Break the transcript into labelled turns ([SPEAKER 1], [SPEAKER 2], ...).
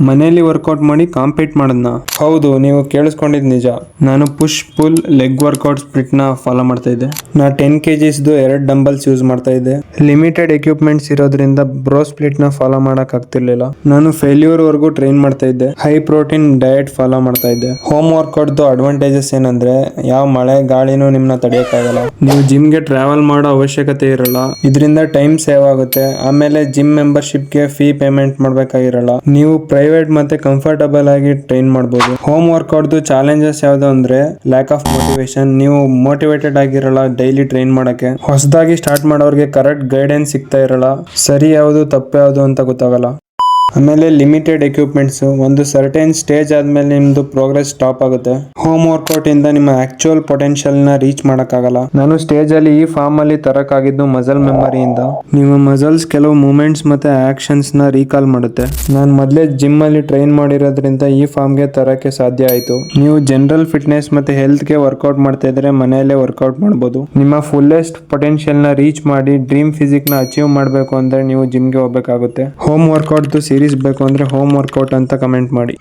[SPEAKER 1] ಮನೆಯಲ್ಲಿ ವರ್ಕೌಟ್ ಮಾಡಿ ಕಾಂಪೀಟ್ ಮಾಡೋದ್ನ? ಹೌದು, ನೀವು ಕೇಳಿಸ್ಕೊಂಡಿದ್ ನಿಜ. ನಾನು push pull leg workout split ನ ಫಾಲೋ ಮಾಡ್ತಾ ಇದ್ದೆ. ನಾ 10 kgs 2 ಡಂಬಲ್ಸ್ ಯೂಸ್ ಮಾಡ್ತಾ ಇದ್ದೆ. ಲಿಮಿಟೆಡ್ ಎಕ್ವಿಪ್ಮೆಂಟ್ಸ್ ಇರೋದ್ರಿಂದ ಬ್ರೋ ಸ್ಪ್ಲಿಟ್ ನ ಫಾಲೋ ಮಾಡಕ್ ಆಗ್ತಿರ್ಲಿಲ್ಲ. ನಾನು ಫೇಲ್ಯೂರ್ ವರೆಗೂ ಟ್ರೈನ್ ಮಾಡ್ತಾ ಇದ್ದೆ. ಹೈ ಪ್ರೋಟೀನ್ ಡಯಟ್ ಫಾಲೋ ಮಾಡ್ತಾ ಇದ್ದೆ. ಹೋಮ್ ವರ್ಕೌಟ್ ಅಡ್ವಾಂಟೇಜಸ್ ಏನಂದ್ರೆ ಯಾವ ಮಳೆ ಗಾಳಿನೂ ನಿಮ್ನ ತಡೆಯಕ್ಕಾಗಲ್ಲ. ನೀವು ಜಿಮ್ ಗೆ ಟ್ರಾವೆಲ್ ಮಾಡೋ ಅವಶ್ಯಕತೆ ಇರಲ್ಲ. ಇದರಿಂದ ಟೈಮ್ ಸೇವ್ ಆಗುತ್ತೆ. ಆಮೇಲೆ ಜಿಮ್ ಮೆಂಬರ್ಶಿಪ್ ಗೆ ಫೀ ಪೇಮೆಂಟ್ ಮಾಡ್ಬೇಕಾಗಿರಲ್ಲ. ನೀವು ಪ್ರೈವೇಟ್ ಮತ್ತೆ ಕಂಫರ್ಟಬಲ್ ಆಗಿ ಟ್ರೈನ್ ಮಾಡಬಹುದು. ಹೋಮ್ ವರ್ಕೌಟ್ ಚಾಲೆಂಜಸ್ ಯಾವ್ದು ಅಂದ್ರೆ ಲ್ಯಾಕ್ ಆಫ್ ಮೋಟಿವೇಶನ್. ನೀವು ಮೋಟಿವೇಟೆಡ್ ಆಗಿರಲ್ಲ ಡೈಲಿ ಟ್ರೈನ್ ಮಾಡಕ್ಕೆ. ಹೊಸದಾಗಿ ಸ್ಟಾರ್ಟ್ ಮಾಡೋರ್ಗೆ ಕರೆಕ್ಟ್ ಗೈಡೆನ್ಸ್ ಸಿಗ್ತಾ ಇರಲ್ಲ. ಸರಿ ಯಾವುದು ತಪ್ಪು ಯಾವುದು ಅಂತ ಗೊತ್ತಾಗಲ್ಲ. ಆಮೇಲೆ ಲಿಮಿಟೆಡ್ ಎಕ್ವಿಪ್ಮೆಂಟ್ಸ್. ಒಂದು ಸರ್ಟೆನ್ ಸ್ಟೇಜ್ ಆದ್ಮೇಲೆ ನಿಮ್ದು ಪ್ರೋಗ್ರೆಸ್ ಸ್ಟಾಪ್ ಆಗುತ್ತೆ. ಹೋಮ್ ವರ್ಕೌಟ್ ಇಂದ ನಿಮ್ಮ ಆಕ್ಚುಯಲ್ ಪೊಟೆನ್ಶಿಯಲ್ ನ ರೀಚ್ ಮಾಡಕ್ಕಾಗಲ್ಲ. ನಾನು ಸ್ಟೇಜ್ ಅಲ್ಲಿ ಈ ಫಾರ್ಮ್ ಅಲ್ಲಿ ತರಕಾಗಿದ್ದು ಮಸಲ್ ಮೆಮರಿಯಿಂದ. ನಿಮ್ಮ ಮಸಲ್ಸ್ ಕೆಲವು ಮೂವ್ಮೆಂಟ್ಸ್ ಮತ್ತೆ ಆಕ್ಷನ್ಸ್ ನ ರೀಕಾಲ್ ಮಾಡುತ್ತೆ. ನಾನು ಮೊದಲೇ ಜಿಮ್ ಅಲ್ಲಿ ಟ್ರೈನ್ ಮಾಡಿರೋದ್ರಿಂದ ಈ ಫಾರ್ಮ್ ಗೆ ತರಕ್ಕೆ ಸಾಧ್ಯ ಆಯ್ತು. ನೀವು ಜನರಲ್ ಫಿಟ್ನೆಸ್ ಮತ್ತೆ ಹೆಲ್ತ್ ಗೆ ವರ್ಕೌಟ್ ಮಾಡ್ತಾ ಇದ್ರೆ ಮನೆಯಲ್ಲೇ ವರ್ಕೌಟ್ ಮಾಡಬಹುದು. ನಿಮ್ಮ ಫುಲ್ಲೆಸ್ಟ್ ಪೊಟೆನ್ಶಿಯಲ್ ನ ರೀಚ್ ಮಾಡಿ ಡ್ರೀಮ್ ಫಿಸಿಕ್ ನ ಅಚೀವ್ ಮಾಡಬೇಕು ಅಂದ್ರೆ ನೀವು ಜಿಮ್ ಗೆ ಹೋಗ್ಬೇಕಾಗುತ್ತೆ. ಹೋಮ್ ವರ್ಕೌಟ್ ಸೀರೀಸ್ ಬೇಕು ಅಂದ್ರೆ ಹೋಮ್ ವರ್ಕೌಟ್ ಅಂತ ಕಮೆಂಟ್ ಮಾಡಿ.